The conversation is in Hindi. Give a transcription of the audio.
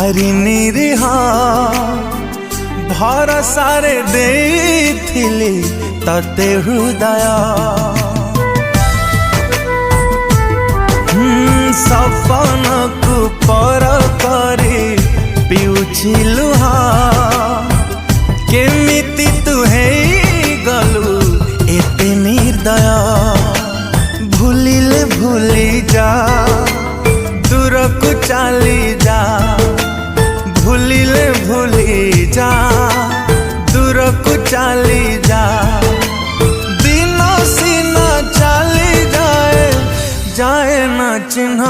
भारी निरीह भरसारे देइथिली तते हृदय सपन को पर करी पिउछि लुहा केमिति तू है गलु एते निर्दय भूलिले भूली जा दूर को चली जा भूलिले भूली जा दूर को चली जा दिन सीना चली जाए जाए ना चिन्ह